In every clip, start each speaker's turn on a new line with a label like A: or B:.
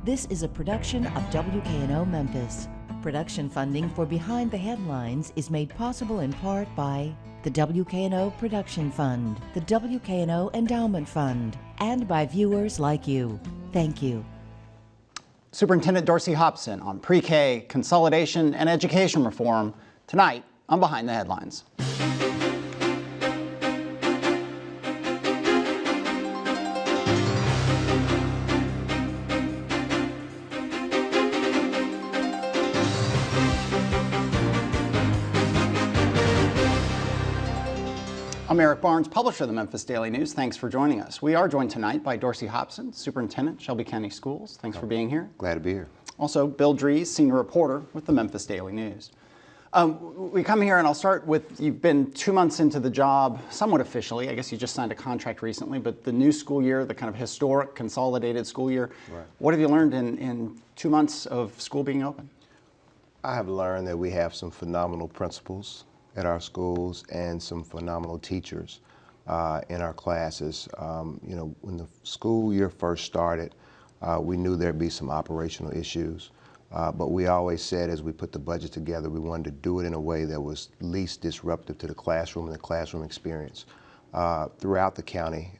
A: This is a production of WKNO Memphis. Production funding for Behind the Headlines is made possible in part by the WKNO Production Fund, the WKNO Endowment Fund, and by viewers like you. Thank you.
B: Superintendent Dorsey Hobson on pre-K, consolidation, and education reform tonight on Behind the Headlines. I'm Eric Barnes, publisher of the Memphis Daily News. Thanks for joining us. We are joined tonight by Dorsey Hobson, Superintendent, Shelby County Schools. Thanks for being here.
C: Glad to be here.
B: Also, Bill Dries, Senior Reporter with the Memphis Daily News. We come here and I'll start with, you've been 2 months into the job, somewhat officially. I guess you just signed a contract recently, but the new school year, the kind of historic consolidated school year. Right. What have you learned in 2 months of school being open?
C: I have learned that we have some phenomenal principals at our schools and some phenomenal teachers in our classes. You know, when the school year first started, we knew there'd be some operational issues, but we always said as we put the budget together, we wanted to do it in a way that was least disruptive to the classroom and the classroom experience. Throughout the county,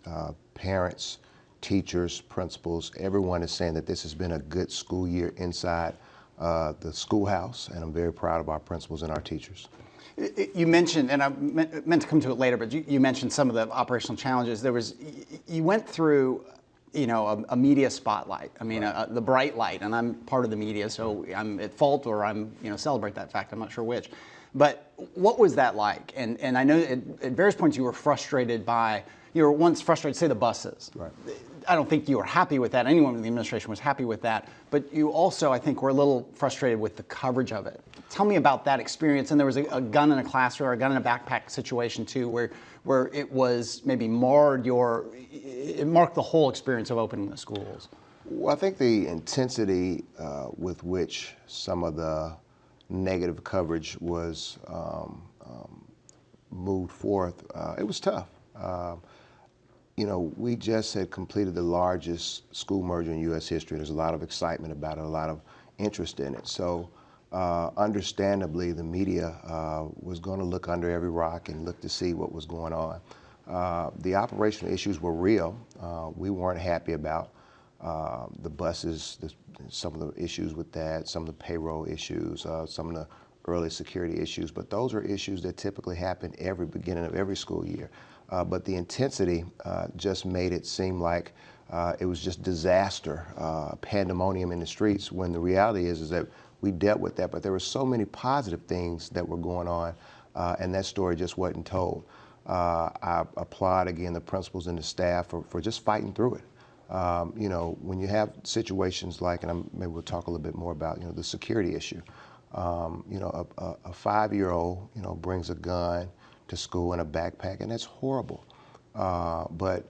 C: parents, teachers, principals, everyone is saying that this has been a good school year inside the schoolhouse, and I'm very proud of our principals and our teachers.
B: You mentioned, and I meant to come to it later, but you mentioned some of the operational challenges. You went through, you know, a media spotlight. I mean, right. The bright light, and I'm part of the media, so I'm at fault or I'm, you know, celebrate that fact. I'm not sure which. But what was that like? And I know at various points you were frustrated by, you were once frustrated, say, the buses. Right. I don't think you were happy with that. Anyone in the administration was happy with that. But you also, I think, were a little frustrated with the coverage of it. Tell me about that experience. And there was a gun in a classroom or a gun in a backpack situation, too, where it was maybe it marked the whole experience of opening the schools.
C: Well, I think the intensity with which some of the negative coverage was moved forth, it was tough. You know, we just had completed the largest school merger in U.S. history. There's a lot of excitement about it, a lot of interest in it. So understandably, the media was going to look under every rock and look to see what was going on. The operational issues were real. We weren't happy about the buses, some of the issues with that, some of the payroll issues, some of the early security issues, but those are issues that typically happen every beginning of every school year. But the intensity just made it seem like it was just disaster, pandemonium in the streets, when the reality is that we dealt with that, but there were so many positive things that were going on, and that story just wasn't told. I applaud, again, the principals and the staff for just fighting through it. You know, when you have situations like, and maybe we'll talk a little bit more about, you know, the security issue. You know, a 5-year-old, you know, brings a gun to school in a backpack, and that's horrible. But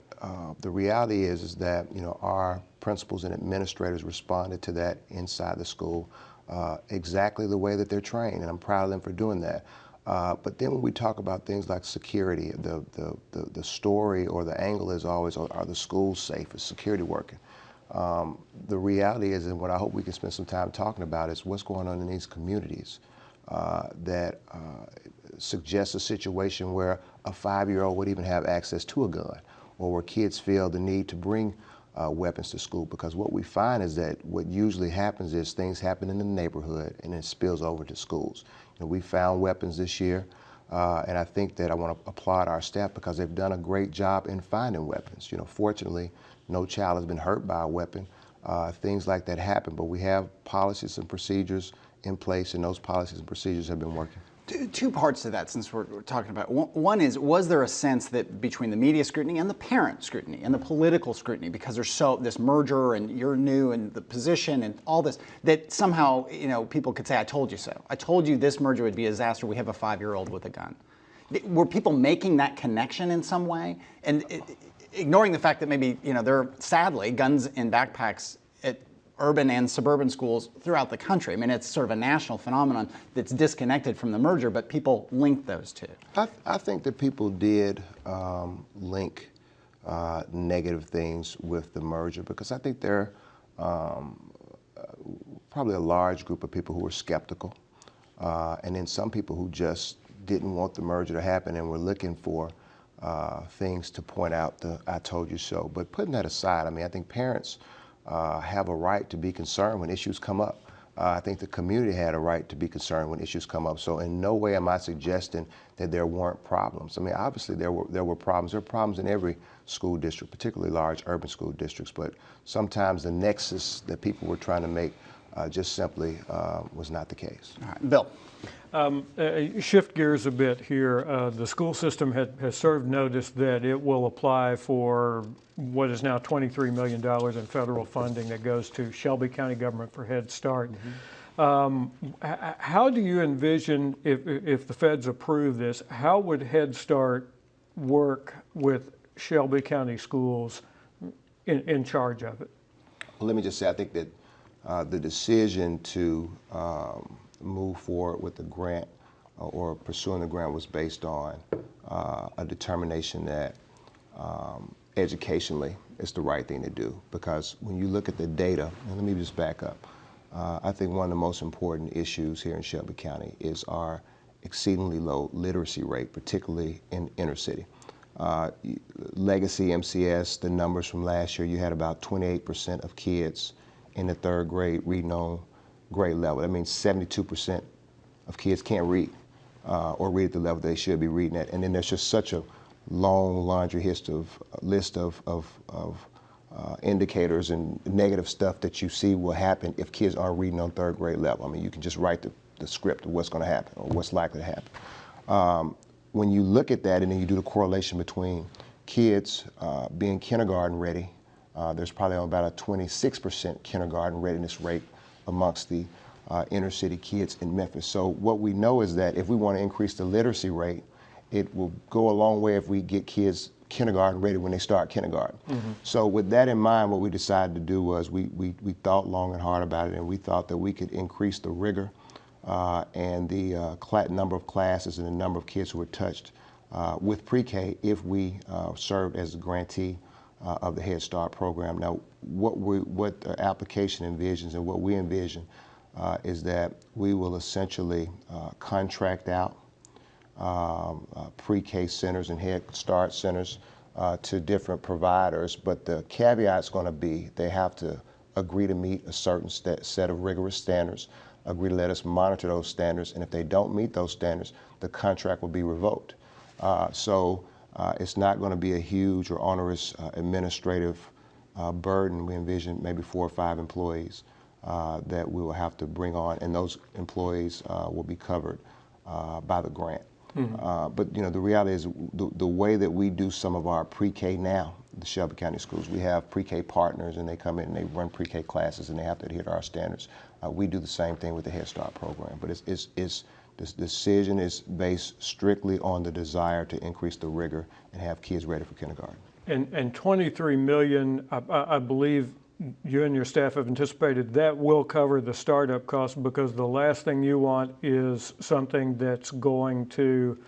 C: the reality is that, you know, our principals and administrators responded to that inside the school exactly the way that they're trained, and I'm proud of them for doing that. But then when we talk about things like security, the story or the angle is always, are the schools safe? Is security working? The reality is, and what I hope we can spend some time talking about, is what's going on in these communities that suggests a situation where a 5-year-old would even have access to a gun, or where kids feel the need to bring weapons to school. Because what we find is that what usually happens is things happen in the neighborhood and it spills over to schools. You know, we found weapons this year, and I think that I want to applaud our staff because they've done a great job in finding weapons. You know, fortunately, no child has been hurt by a weapon. Things like that happen, but we have policies and procedures in place, and those policies and procedures have been working.
B: Two parts to that, since we're talking about it. One is, was there a sense that between the media scrutiny and the parent scrutiny and the political scrutiny, because there's this merger and you're new in the position and all this, that somehow, you know, people could say, I told you so. I told you this merger would be a disaster. We have a 5-year-old with a gun. Were people making that connection in some way? And ignoring the fact that maybe, you know, there are, sadly, guns in backpacks at urban and suburban schools throughout the country. I mean, it's sort of a national phenomenon that's disconnected from the merger, but people link those two.
C: I think that people did link negative things with the merger, because I think there probably a large group of people who were skeptical, and then some people who just didn't want the merger to happen and were looking for things to point out the "I told you so." But putting that aside, I mean, I think parents have a right to be concerned when issues come up. I think the community had a right to be concerned when issues come up. So in no way am I suggesting that there weren't problems. I mean, obviously there were problems. There are problems in every school district, particularly large urban school districts. But sometimes the nexus that people were trying to make just simply was not the case.
B: All right. Bill.
D: Shift gears a bit here. The school system has served notice that it will apply for what is now $23 million in federal funding that goes to Shelby County government for Head Start. How do you envision, if the feds approve this, how would Head Start work with Shelby County schools in charge of it?
C: Well, let me just say, I think that the decision to move forward with the grant or pursuing the grant was based on a determination that educationally it's the right thing to do. Because when you look at the data, and let me just back up, I think one of the most important issues here in Shelby County is our exceedingly low literacy rate, particularly in inner city. Legacy MCS, the numbers from last year, you had about 28% of kids in the third grade reading on grade level. That means 72% of kids can't read or read at the level they should be reading at. And then there's just such a long laundry list of indicators and negative stuff that you see will happen if kids aren't reading on third grade level. I mean, you can just write the script of what's going to happen or what's likely to happen. When you look at that and then you do the correlation between kids being kindergarten ready, there's probably about a 26% kindergarten readiness rate amongst the inner city kids in Memphis. So what we know is that if we want to increase the literacy rate, it will go a long way if we get kids kindergarten ready when they start kindergarten. So with that in mind, what we decided to do was we thought long and hard about it, and we thought that we could increase the rigor and the number of classes and the number of kids who were touched with pre-K if we served as a grantee of the Head Start program. Now, what the application envisions and what we envision is that we will essentially contract out pre-K centers and Head Start centers to different providers, but the caveat's going to be they have to agree to meet a certain set of rigorous standards, agree to let us monitor those standards, and if they don't meet those standards, the contract will be revoked. So it's not going to be a huge or onerous administrative burden. We envision maybe 4 or 5 employees that we will have to bring on, and those employees will be covered by the grant. But you know, the reality is the way that we do some of our pre-K now, the Shelby County schools, we have pre-K partners and they come in and they run pre-K classes and they have to adhere to our standards. We do the same thing with the Head Start program, but this decision is based strictly on the desire to increase the rigor and have kids ready for kindergarten.
D: And $23 million, I believe you and your staff have anticipated that will cover the startup costs, because the last thing you want is something that's going to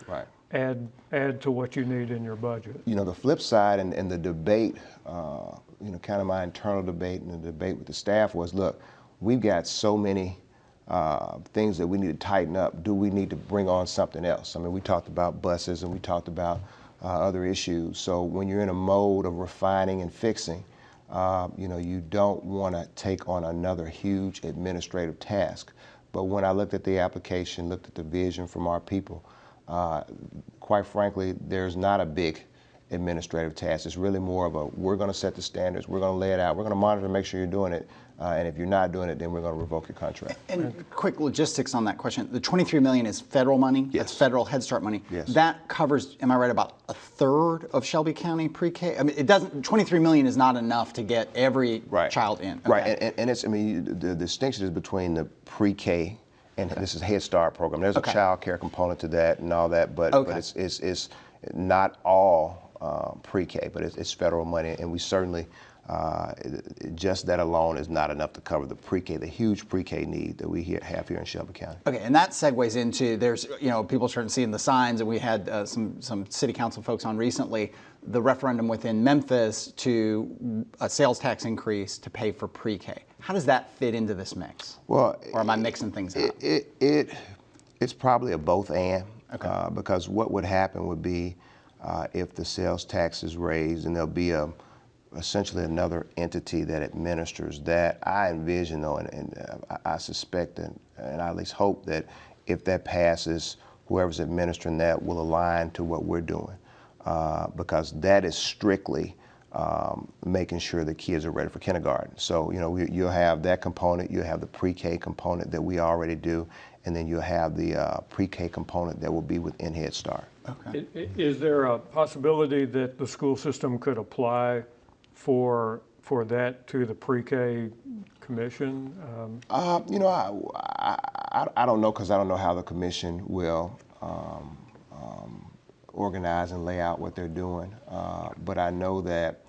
D: add to what you need in your budget.
C: You know, the flip side and the debate, you know, kind of my internal debate and the debate with the staff was, look, we've got so many things that we need to tighten up. Do we need to bring on something else? I mean, we talked about buses and we talked about other issues. So when you're in a mode of refining and fixing, you know, you don't want to take on another huge administrative task. But when I looked at the application, looked at the vision from our people, quite frankly, there's not a big administrative task. It's really more of a, we're going to set the standards, we're going to lay it out, we're going to monitor and make sure you're doing it, and if you're not doing it, then we're going to revoke your contract.
B: And quick logistics on that question. The $23 million is federal money?
C: Yes.
B: That's federal Head Start money?
C: Yes.
B: That covers, am I right, about a third of Shelby County pre-K? I mean, it doesn't, $23 million is not enough to get every child in. Okay.
C: Right, and it's, I mean, the distinction is between the pre-K and this is Head Start program. There's a child care component to that and all that, but it's not all pre-K, but it's federal money, and we certainly just that alone is not enough to cover the pre-K, the huge pre-K need that we have here in Shelby County.
B: Okay, and that segues into there's people starting to see in the signs, and we had some city council folks on recently, the referendum within Memphis to a sales tax increase to pay for pre-K. How does that fit into this mix?
C: Well,
B: or am I mixing things up?
C: It's probably a both and.
B: Okay.
C: Because what would happen would be if the sales tax is raised, and there'll be essentially another entity that administers that. I envision, though, and I suspect and I at least hope that if that passes, whoever's administering that will align to what we're doing, because that is strictly making sure the kids are ready for kindergarten. So you'll have that component, you'll have the pre-K component that we already do, and then you'll have the pre-K component that will be within Head Start.
B: Okay.
D: Is there a possibility that the school system could apply for that to the pre-K commission?
C: I don't know, because I don't know how the commission will organize and lay out what they're doing. But I know that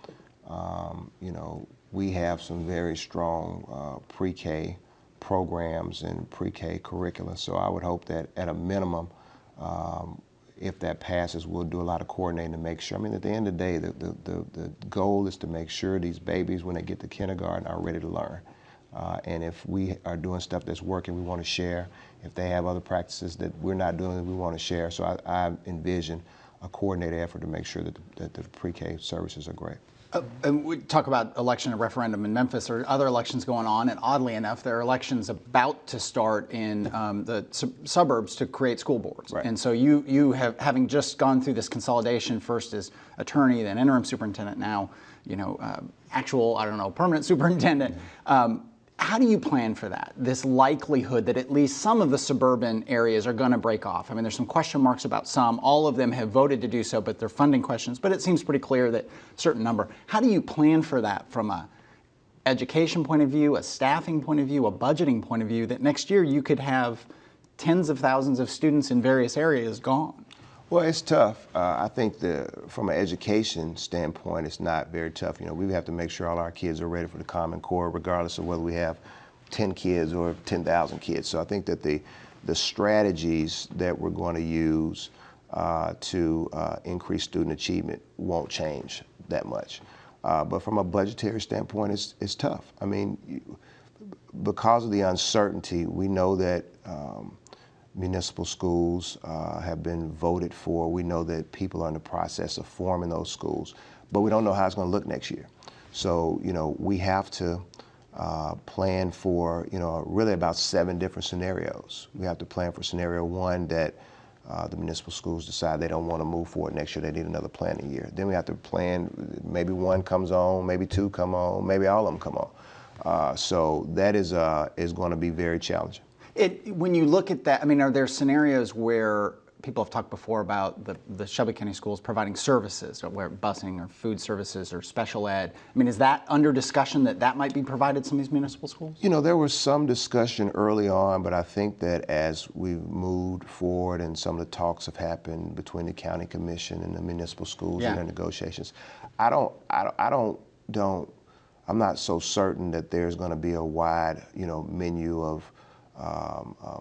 C: we have some very strong pre-K programs and pre-K curricula. So I would hope that at a minimum, if that passes, we'll do a lot of coordinating to make sure. I mean, at the end of the day, the goal is to make sure these babies, when they get to kindergarten, are ready to learn. And if we are doing stuff that's working, we want to share. If they have other practices that we're not doing, we want to share. So I envision a coordinated effort to make sure that the pre-K services are great.
B: And we talk about election and referendum in Memphis. There are other elections going on, and oddly enough, there are elections about to start in the suburbs to create school boards.
C: Right.
B: And so you have, having just gone through this consolidation, first as attorney, then interim superintendent, now actual, permanent superintendent. How do you plan for that? This likelihood that at least some of the suburban areas are going to break off. I mean, there's some question marks about some. All of them have voted to do so, but they're funding questions. But it seems pretty clear that a certain number. How do you plan for that from a education point of view, a staffing point of view, a budgeting point of view, that next year you could have tens of thousands of students in various areas gone?
C: Well, it's tough. I think from an education standpoint, it's not very tough. We have to make sure all our kids are ready for the Common Core, regardless of whether we have 10 kids or 10,000 kids. So I think that the strategies that we're going to use to increase student achievement won't change that much. But from a budgetary standpoint, it's tough. I mean, because of the uncertainty, we know that municipal schools have been voted for. We know that people are in the process of forming those schools, but we don't know how it's going to look next year. So, we have to plan for, really about 7 different scenarios. We have to plan for scenario 1 that the municipal schools decide they don't want to move forward next year. They need another planning year. Then we have to plan, maybe 1 comes on, maybe 2 come on, maybe all of them come on. So that is going to be very challenging.
B: When you look at that, I mean, are there scenarios where people have talked before about the Shelby County schools providing services, where busing or food services or special ed? I mean, is that under discussion that might be provided to some of these municipal schools?
C: There was some discussion early on, but I think that as we've moved forward and some of the talks have happened between the county commission and the municipal schools and their negotiations, I'm not so certain that there's going to be a wide, menu of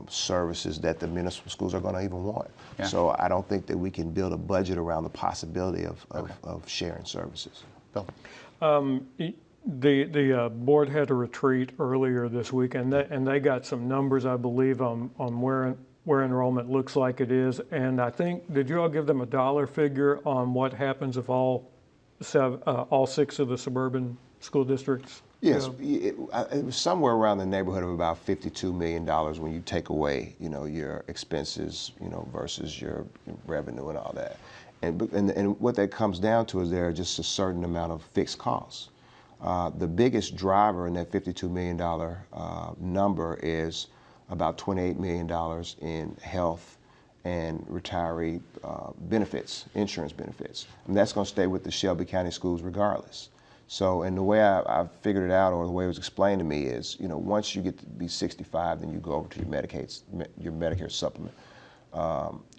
C: services that the municipal schools are going to even want. Yeah. So I don't think that we can build a budget around the possibility of sharing services.
B: Bill?
D: The board had a retreat earlier this week, and they got some numbers, I believe, on where enrollment looks like it is. And I think, did you all give them a dollar figure on what happens if all 6 of the suburban school districts?
C: Yes, it was somewhere around the neighborhood of about $52 million when you take away, your expenses, versus your revenue and all that. And what that comes down to is there are just a certain amount of fixed costs. The biggest driver in that $52 million number is about $28 million in health and retiree benefits, insurance benefits. And that's going to stay with the Shelby County schools regardless. So, and the way I figured it out, or the way it was explained to me is, once you get to be 65, then you go over to your Medicare supplement.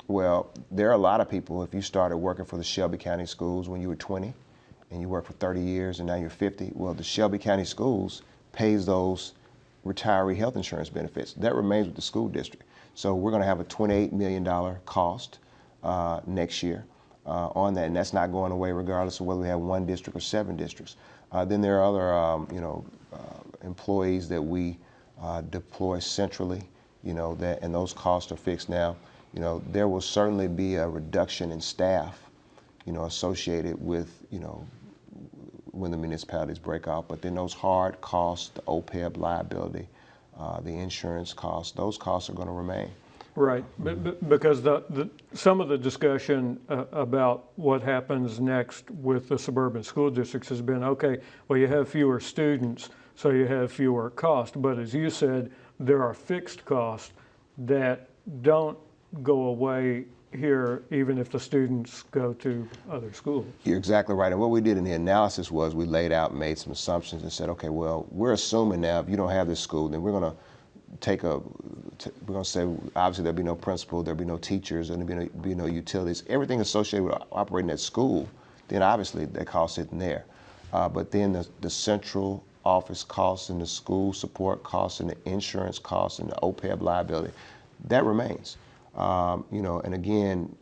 C: Well, there are a lot of people, if you started working for the Shelby County schools when you were 20, and you work for 30 years and now you're 50, well, the Shelby County Schools pays those retiree health insurance benefits. That remains with the school district. So we're going to have a $28 million cost next year on that, and that's not going away regardless of whether we have 1 district or 7 districts. Then there are other employees that we deploy centrally, and those costs are fixed now. There will certainly be a reduction in staff, associated with, when the municipalities break out. But then those hard costs, the OPEB liability, the insurance costs, those costs are going to remain.
D: Right, because some of the discussion about what happens next with the suburban school districts has been, okay, well, you have fewer students, so you have fewer costs. But as you said, there are fixed costs that don't go away here, even if the students go to other schools.
C: You're exactly right. And what we did in the analysis was we laid out and made some assumptions and said, okay, well, we're assuming now if you don't have this school, then we're going to we're going to say, obviously there'll be no principal, there'll be no teachers, there'll be no utilities, everything associated with operating that school, then obviously that cost isn't there. But then the central office costs and the school support costs and the insurance costs and the OPEB liability, that remains. And again,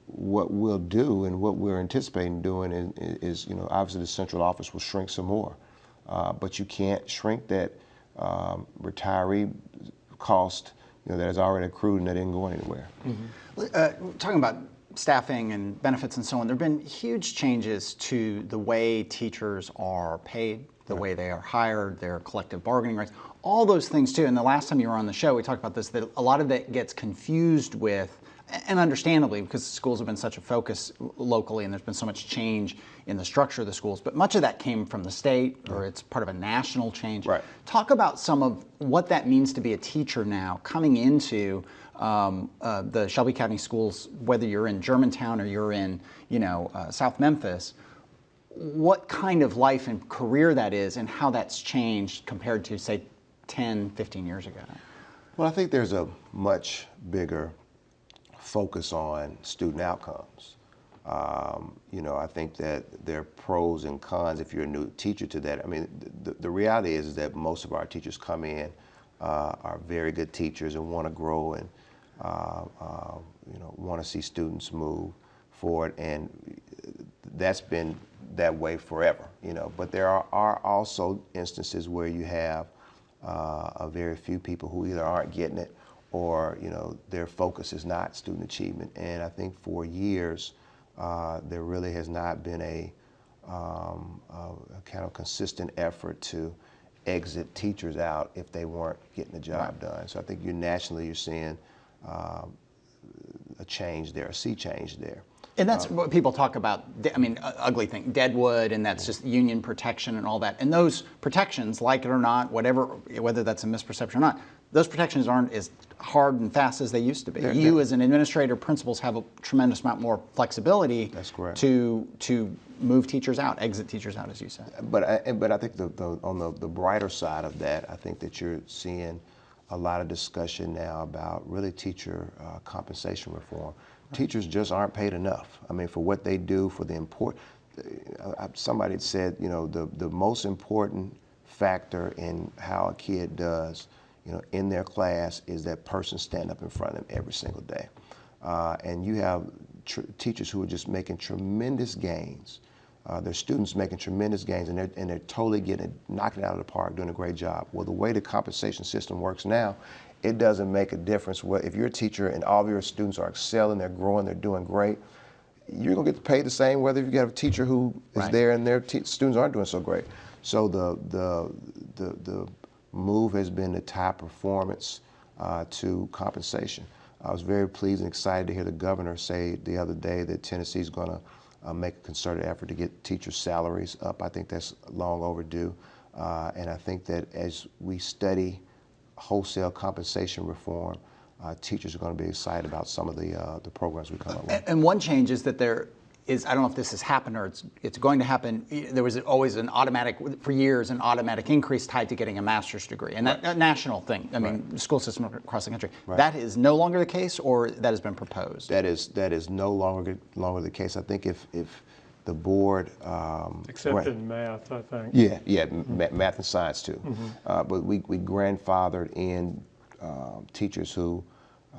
C: what we'll do and what we're anticipating doing is obviously the central office will shrink some more, but you can't shrink that retiree cost that is already accrued and that isn't going anywhere.
B: Mm-hmm. Talking about staffing and benefits and so on, there have been huge changes to the way teachers are paid, the way they are hired, their collective bargaining rights, all those things too. And the last time you were on the show, we talked about this, that a lot of that gets confused with, and understandably, because schools have been such a focus locally and there's been so much change in the structure of the schools, but much of that came from the state, or it's part of a national change.
C: Right. Talk
B: about some of what that means to be a teacher now, coming into the Shelby County schools, whether you're in Germantown or you're in South Memphis, what kind of life and career that is and how that's changed compared to, say, 10, 15 years ago.
C: Well, I think there's a much bigger focus on student outcomes. I think that there are pros and cons if you're a new teacher to that. I mean, the reality is that most of our teachers come in, are very good teachers and want to grow and want to see students move forward, and that's been that way forever. But there are also instances where you have a very few people who either aren't getting it or their focus is not student achievement. And I think for years there really has not been a kind of consistent effort to exit teachers out if they weren't getting the job done. So I think nationally you're seeing a change there, a sea change there.
B: And that's what people talk about, ugly thing, deadwood, and that's just union protection and all that. And those protections, like it or not, whether that's a misperception or not, those protections aren't as hard and fast as they used to be. You as an administrator, principals have a tremendous amount more flexibility.
C: That's correct.
B: To move teachers out, exit teachers out, as you said.
C: But I think on the brighter side of that, I think that you're seeing a lot of discussion now about really teacher compensation reform. Teachers just aren't paid enough. I mean, for what they do, for the important. Somebody had said, the most important factor in how a kid does, in their class is that person stand up in front of them every single day. And you have teachers who are just making tremendous gains. Their students making tremendous gains, and they're totally knocking it out of the park, doing a great job. Well, the way the compensation system works now, it doesn't make a difference. If you're a teacher and all of your students are excelling, they're growing, they're doing great, you're going to get paid the same whether you have a teacher who is there and their students aren't doing so great. So the move has been to tie performance to compensation. I was very pleased and excited to hear the governor say the other day that Tennessee's going to make a concerted effort to get teachers' salaries up. I think that's long overdue. And I think that as we study wholesale compensation reform, teachers are going to be excited about some of the programs we come up with.
B: And one change is that there is, I don't know if this has happened or it's going to happen, there was always for years, an automatic increase tied to getting a master's degree. And that a national thing, the school system across the country.
C: Right.
B: That is no longer the case, or that has been proposed?
C: That is no longer the case. I think if the board.
D: Except in math, I think.
C: Yeah, math and science too. But we grandfathered in teachers who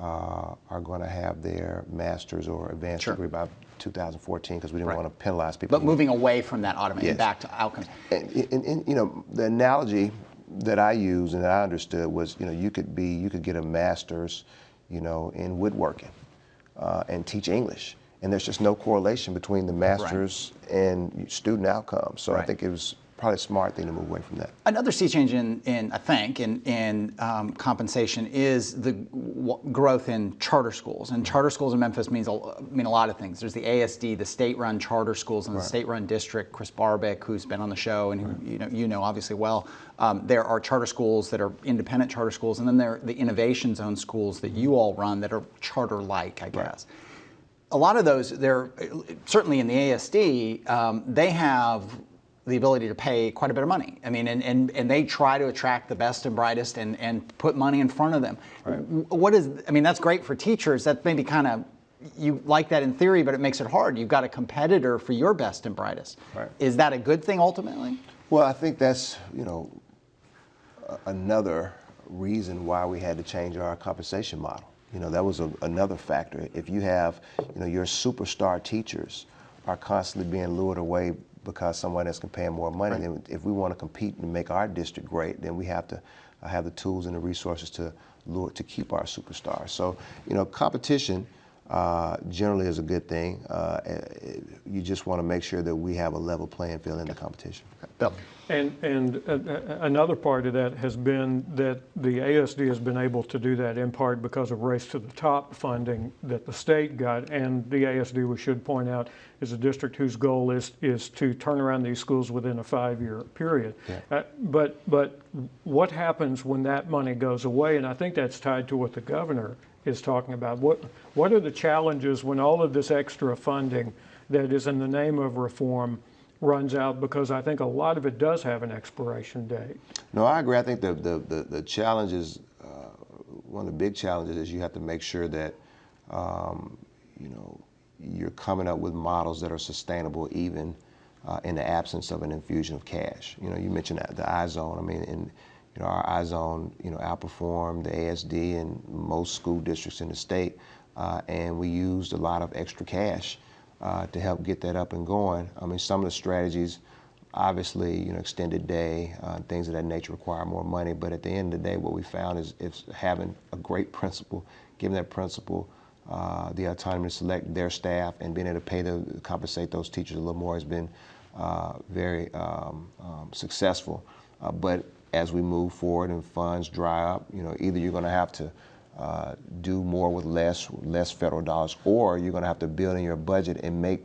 C: are going to have their master's or advanced
B: Sure.
C: degree by 2014 because we didn't
B: Right.
C: want to penalize people.
B: But moving away from that automated
C: Yes.
B: back to outcomes.
C: And you know, the analogy that I used and that I understood was, you know, you could get a master's, you know, in woodworking and teach English, and there's just no correlation between the master's and student outcomes. So I
B: Right.
C: think it was probably a smart thing to move away from that.
B: Another sea change in I think in compensation is the growth in charter schools, and charter schools in Memphis mean a lot of things. There's the ASD, the state-run charter schools, and the state-run district. Chris Barbick, who's been on the show and who you know obviously well. There are charter schools that are independent charter schools, and then there are the innovation zone schools that you all run that are charter-like, I guess. A lot of those, they're certainly in the ASD, they have the ability to pay quite a bit of money. I mean, and they try to attract the best and brightest and put money in front of them. Right. That's great for teachers. That maybe kind of, you like that in theory, but it makes it hard. You've got a competitor for your best and brightest.
C: Right.
B: Is that a good thing ultimately?
C: Well, I think that's, you know, another reason why we had to change our compensation model. You know, that was another factor. If you have, you know, your superstar teachers are constantly being lured away because someone else can pay them more money, then if we want to compete and make our district great, then we have to have the tools and the resources to keep our superstars. So, you know, competition generally is a good thing. You just want to make sure that we have a level playing field in the competition.
B: Bill.
D: And another part of that has been that the ASD has been able to do that in part because of Race to the Top funding that the state got, and the ASD, we should point out, is a district whose goal is to turn around these schools within a 5-year period. Yeah. But what happens when that money goes away? And I think that's tied to what the governor is talking about. What are the challenges when all of this extra funding that is in the name of reform runs out, because I think a lot of it does have an expiration date?
C: No, I agree. I think the challenge is, one of the big challenges is you have to make sure that, you know, you're coming up with models that are sustainable even in the absence of an infusion of cash. You know, you mentioned the iZone. I mean, you know, our iZone, you know, outperformed the ASD and most school districts in the state, and we used a lot of extra cash to help get that up and going. I mean, some of the strategies, obviously, you know, extended day, things of that nature require more money. But at the end of the day, what we found is having a great principal, giving that principal the autonomy to select their staff and being able to compensate those teachers a little more has been very successful. But as we move forward and funds dry up, you know, either you're going to have to do more with less federal dollars, or you're going to have to build in your budget and make,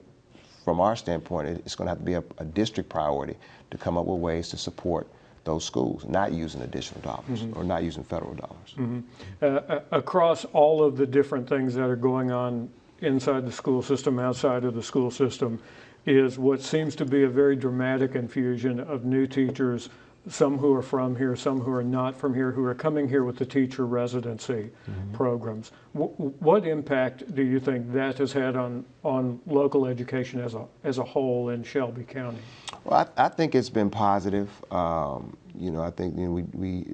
C: from our standpoint, it's going to have to be a district priority to come up with ways to support those schools, not using additional dollars or not using federal dollars.
D: Across all of the different things that are going on inside the school system, outside of the school system, is what seems to be a very dramatic infusion of new teachers, some who are from here, some who are not from here, who are coming here with the teacher residency programs. What impact do you think that has had on local education as a whole in Shelby County?
C: Well, I think it's been positive. You know, I think, you know, we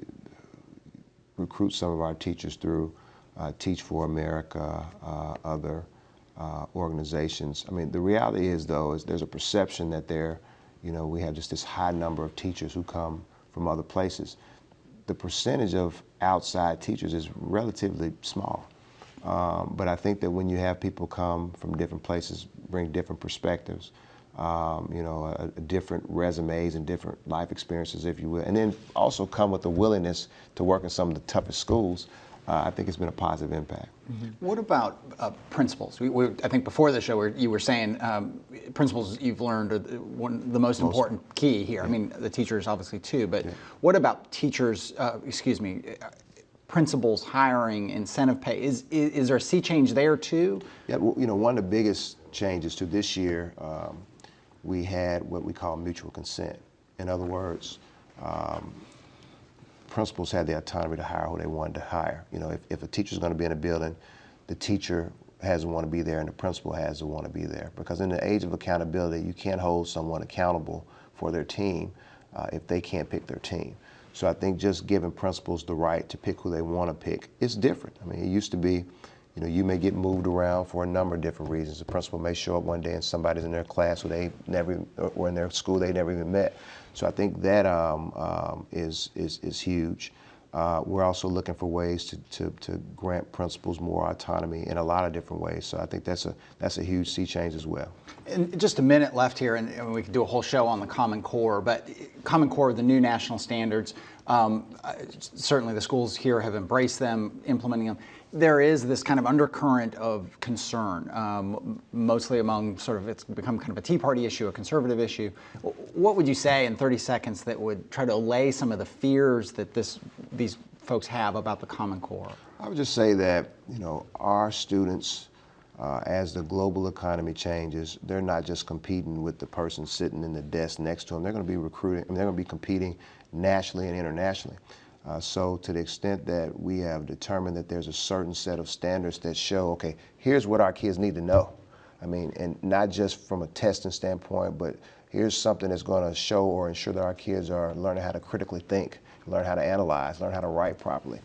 C: recruit some of our teachers through Teach for America, other organizations. I mean, the reality is, though, is there's a perception that you know, we have just this high number of teachers who come from other places. The percentage of outside teachers is relatively small. But I think that when you have people come from different places, bring different perspectives, you know, different resumes and different life experiences, if you will, and then also come with the willingness to work in some of the toughest schools, I think it's been a positive impact.
B: What about principals? I think before the show you were saying principals you've learned are the most important key here. I mean, the teachers obviously too, but what about teachers, principals hiring, incentive pay? Is there a sea change there too?
C: Yeah, well, you know, one of the biggest changes to this year, we had what we call mutual consent. In other words, principals had the autonomy to hire who they wanted to hire. You know, if a teacher's going to be in a building, the teacher has to want to be there and the principal has to want to be there. Because in the age of accountability, you can't hold someone accountable for their team if they can't pick their team. So I think just giving principals the right to pick who they want to pick is different. I mean, it used to be, you know, you may get moved around for a number of different reasons. The principal may show up one day and somebody's in their class who they never, or in their school they never even met. So I think that is huge. We're also looking for ways to grant principals more autonomy in a lot of different ways. So I think that's a huge sea change as well.
B: And just a minute left here, and we could do a whole show on the Common Core. But Common Core, the new national standards, certainly the schools here have embraced them, implementing them. There is this kind of undercurrent of concern, mostly among it's become kind of a Tea Party issue, a conservative issue. What would you say in 30 seconds that would try to allay some of the fears that these folks have about the Common Core?
C: I would just say that, you know, our students, as the global economy changes, they're not just competing with the person sitting in the desk next to them. They're going to be recruiting, they're going to be competing nationally and internationally. So to the extent that we have determined that there's a certain set of standards that show, okay, here's what our kids need to know. I mean, and not just from a testing standpoint, but here's something that's going to show or ensure that our kids are learning how to critically think, learn how to analyze, learn how to write properly.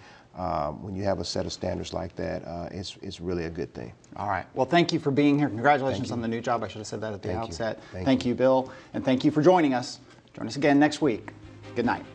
C: When you have a set of standards like that, it's really a good thing.
B: All right. Well, thank you for being here. Congratulations on the new job. I should have said that at the outset.
C: Thank
B: you, Bill. And thank you for joining us. Join us again next week. Good night.